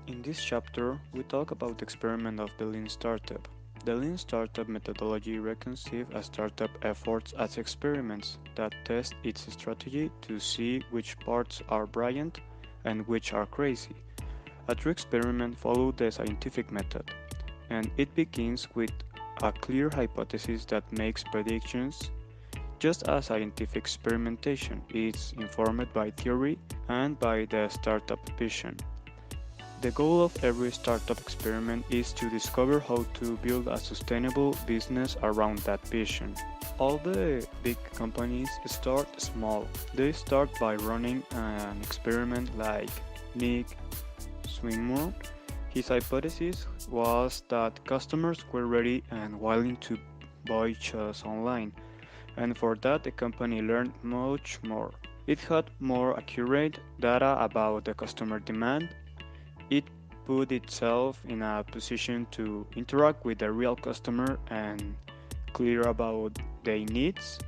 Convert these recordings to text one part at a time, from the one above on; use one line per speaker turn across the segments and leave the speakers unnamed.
In this chapter, we talk about the experiment of the Lean Startup. The Lean Startup methodology reconciles a startup efforts as experiments that test its strategy to see which parts are brilliant and which are crazy. A true experiment follows the scientific method, and it begins with a clear hypothesis that makes predictions. Just as scientific experimentation is informed by theory and by the startup vision. The goal of every startup experiment is to discover how to build a sustainable business around that vision. All the big companies start small. They start by running an experiment like Nick Swinmurn. His hypothesis was that customers were ready and willing to buy shoes online, and for that the company learned much more. It had more accurate data about the customer demand. It put itself in a position to interact with the real customer and clear about their needs,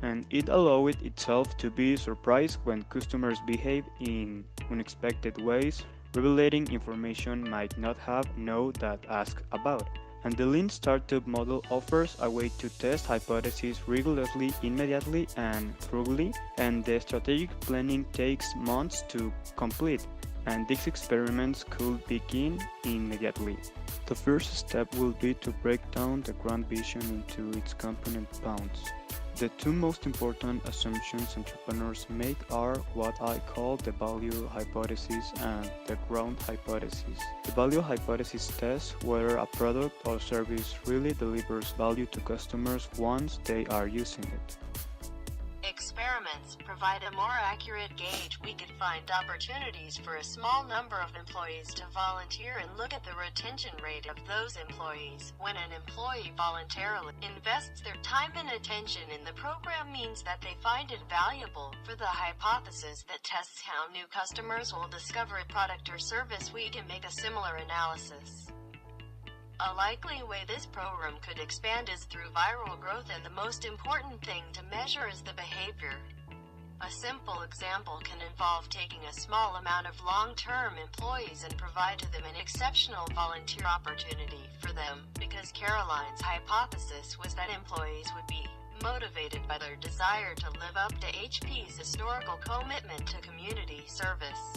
and it allowed itself to be surprised when customers behave in unexpected ways, revealing information might not have known that asked about. And the Lean Startup model offers a way to test hypotheses rigorously, immediately, and thoroughly, and the strategic planning takes months to complete, and these experiments could begin immediately. The first step will be to break down the grand vision into its component parts. The two most important assumptions entrepreneurs make are what I call the value hypothesis and the ground hypothesis. The value hypothesis tests whether a product or service really delivers value to customers once they are using it.
Experiments provide a more accurate gauge. We can find opportunities for a small number of employees to volunteer and look at the retention rate of those employees. When an employee voluntarily invests their time and attention in the program means that they find it valuable. For the hypothesis that tests how new customers will discover a product or service, we can make a similar analysis. A likely way this program could expand is through viral growth, and the most important thing to measure is the behavior. A simple example can involve taking a small amount of long-term employees and provide to them an exceptional volunteer opportunity for them, because Caroline's hypothesis was that employees would be motivated by their desire to live up to HP's historical commitment to community service.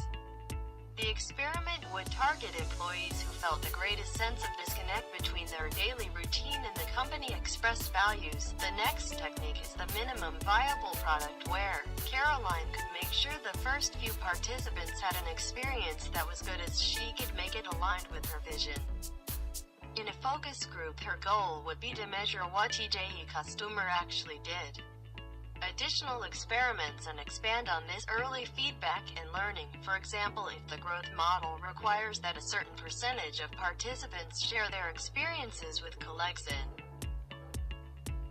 The experiment would target employees who felt the greatest sense of disconnect between their daily routine and the company expressed values. The next technique is the minimum viable product, where Caroline could make sure the first few participants had an experience that was good as she could make it aligned with her vision. In a focus group, her goal would be to measure what each customer actually did. Additional experiments and expand on this early feedback and learning. For example, if the growth model requires that a certain percentage of participants share their experiences with colleagues and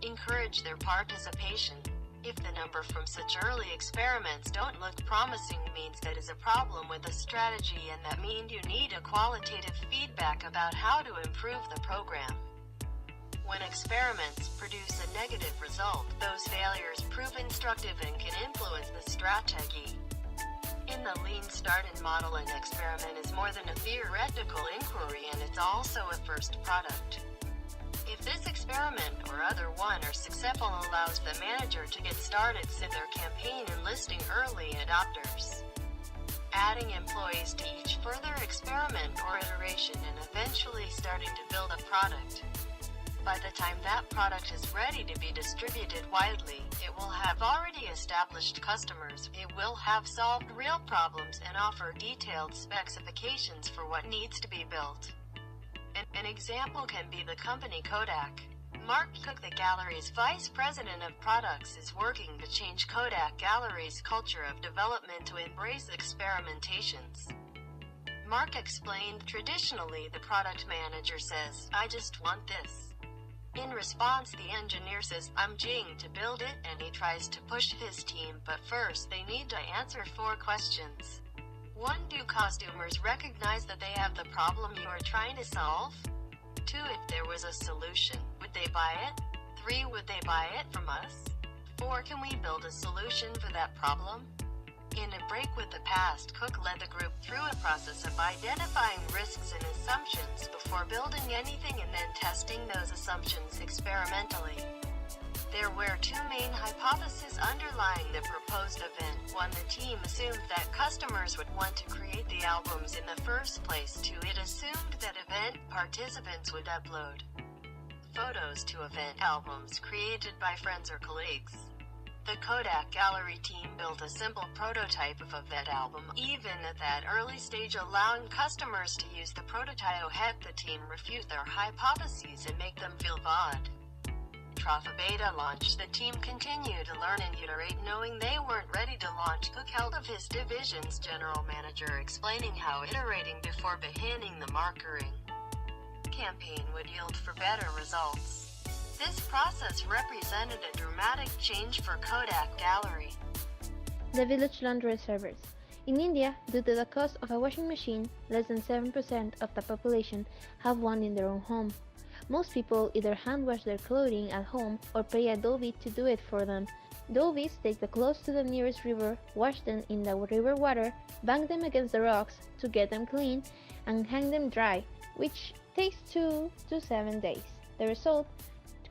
encourage their participation. If the number from such early experiments don't look promising, means that is a problem with the strategy, and that means you need a qualitative feedback about how to improve the program. When experiments produce a negative result, those failures prove instructive and can influence the strategy. In the Lean Startup model, an experiment is more than a theoretical inquiry, and it's also a first product. If this experiment or other one are successful, allows the manager to get started with their campaign enlisting early adopters, adding employees to each further experiment or iteration, and eventually starting to build a product. By the time that product is ready to be distributed widely, it will have already established customers, it will have solved real problems and offer detailed specifications for what needs to be built. An example can be the company Kodak. Mark Cook, the gallery's vice president of products, is working to change Kodak Gallery's culture of development to embrace experimentations. Mark explained, traditionally the product manager says, "I just want this." In response, the engineer says, "I'm going to build it," and he tries to push his team, but first they need to answer 4 questions. 1. Do customers recognize that they have the problem you are trying to solve? 2. If there was a solution, would they buy it? 3. Would they buy it from us? 4. Can we build a solution for that problem? In A Break with the Past, Cook led the group through a process of identifying risks and assumptions before building anything and then testing those assumptions experimentally. There were two main hypotheses underlying the proposed event. One, the team assumed that customers would want to create the albums in the first place. Two, it assumed that event participants would upload photos to event albums created by friends or colleagues. The Kodak Gallery team built a simple prototype of event album. Even at that early stage, allowing customers to use the prototype helped the team refute their hypotheses and make them feel valid. After beta launch, the team continued to learn and iterate, knowing they weren't ready to launch. Cook held of his division's general manager, explaining how iterating before beginning the marketing campaign would yield for better results. This process represented a dramatic change for Kodak Gallery.
The village laundry service. In India, due to the cost of a washing machine, less than 7% of the population have one in their own home. Most people either hand wash their clothing at home or pay a dhobi to do it for them. Dhobis take the clothes to the nearest river, wash them in the river water, bang them against the rocks to get them clean, and hang them dry, which takes 2 to 7 days. The result,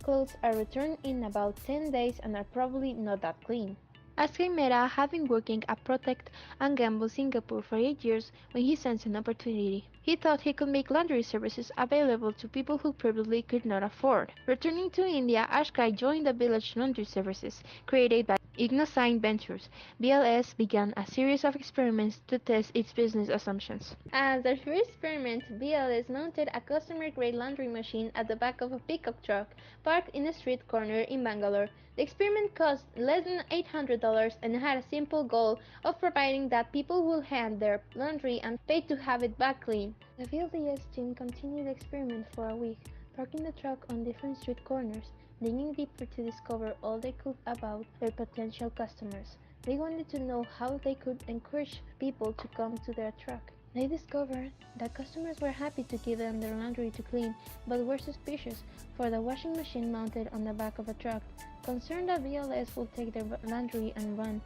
clothes are returned in about 10 days and are probably not that clean. Akshay Mehta had been working at Protect and Gamble Singapore for 8 years when he sensed an opportunity. He thought he could make laundry services available to people who previously could not afford. Returning to India, Akshay joined the Village Laundry Services, created by Ignosign Ventures. VLS began a series of experiments to test its business assumptions. As their first experiment, VLS mounted a customer-grade laundry machine at the back of a pickup truck parked in a street corner in Bangalore. The experiment cost less than $800 and had a simple goal of providing that people would hand their laundry and pay to have it back clean. The VLS team continued the experiment for a week, parking the truck on different street corners, digging deeper to discover all they could about their potential customers. They wanted to know how they could encourage people to come to their truck. They discovered that customers were happy to give them their laundry to clean, but were suspicious for the washing machine mounted on the back of a truck, concerned that VLS would take their laundry and run.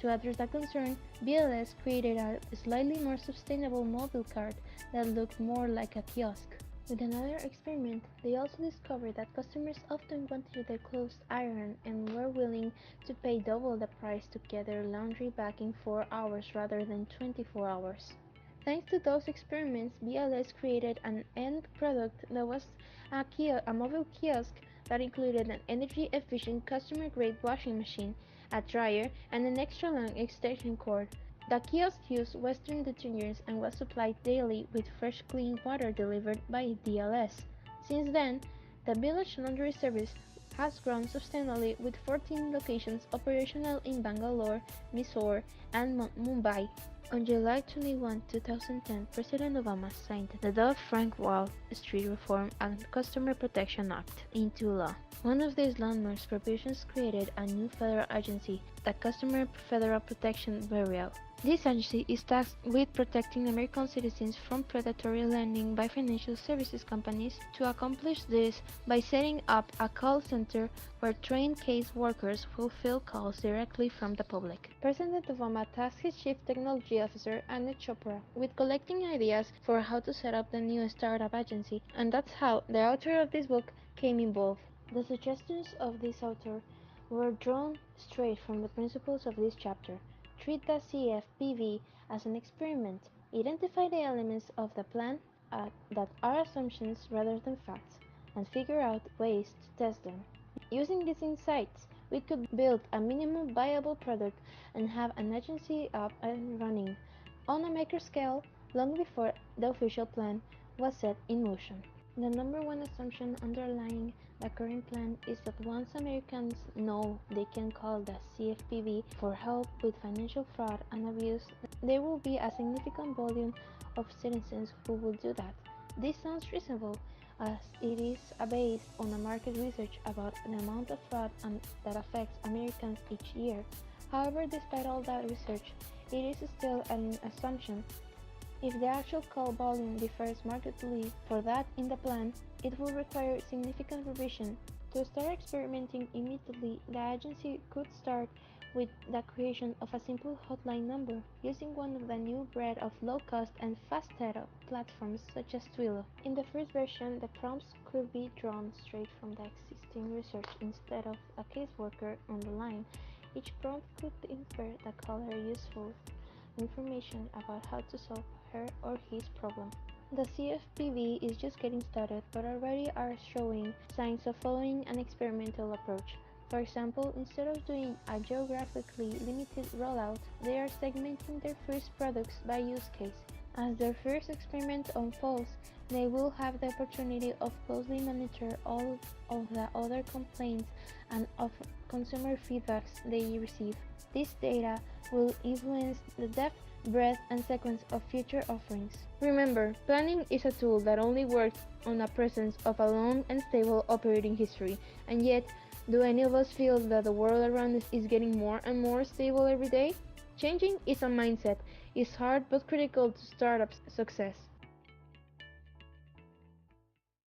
To address that concern, VLS created a slightly more sustainable mobile cart that looked more like a kiosk. With another experiment, they also discovered that customers often wanted their clothes ironed and were willing to pay double the price to get their laundry back in 4 hours rather than 24 hours. Thanks to those experiments, VLS created an end product that was a mobile kiosk that included an energy-efficient customer-grade washing machine, a dryer, and an extra-long extension cord. The kiosk used Western detergents and was supplied daily with fresh clean water delivered by VLS. Since then, the Village Laundry Service has grown substantially with 14 locations operational in Bangalore, Mysore, and Mumbai. On July 21, 2010, President Obama signed the Dodd-Frank Wall Street Reform and Customer Protection Act into law. One of these landmark provisions created a new federal agency, the Customer Federal Protection Bureau. This agency is tasked with protecting American citizens from predatory lending by financial services companies. To accomplish this, by setting up a call center where trained case workers fulfill calls directly from the public. President Obama tasked his Chief Technology Officer, Anuj Chopra, with collecting ideas for how to set up the new startup agency, and that's how the author of this book came involved. The suggestions of this author were drawn straight from the principles of this chapter. Treat the CFPB as an experiment. Identify the elements of the plan that are assumptions rather than facts, and figure out ways to test them. Using these insights, we could build a minimum viable product and have an agency up and running on a macro scale long before the official plan was set in motion. The number one assumption underlying the current plan is that once Americans know they can call the CFPB for help with financial fraud and abuse, there will be a significant volume of citizens who will do that. This sounds reasonable, as it is based on a market research about the amount of fraud that affects Americans each year. However, despite all that research, it is still an assumption. If the actual call volume differs markedly for that in the plan, it will require significant revision. To start experimenting immediately, the agency could start with the creation of a simple hotline number using one of the new breed of low-cost and fast setup platforms such as Twilio. In the first version, the prompts could be drawn straight from the existing research instead of a caseworker on the line. Each prompt could infer the caller useful information about how to solve her or his problem. The CFPB is just getting started, but already are showing signs of following an experimental approach. For example, instead of doing a geographically limited rollout, they are segmenting their first products by use case. As their first experiment unfolds, they will have the opportunity of closely monitor all of the other complaints and of consumer feedbacks they receive. This data will influence the depth, breadth, and sequence of future offerings. Remember, planning is a tool that only works on the presence of a long and stable operating history, and yet, do any of us feel that the world around us is getting more and more stable every day? Changing is a mindset. It's hard but critical to startup success.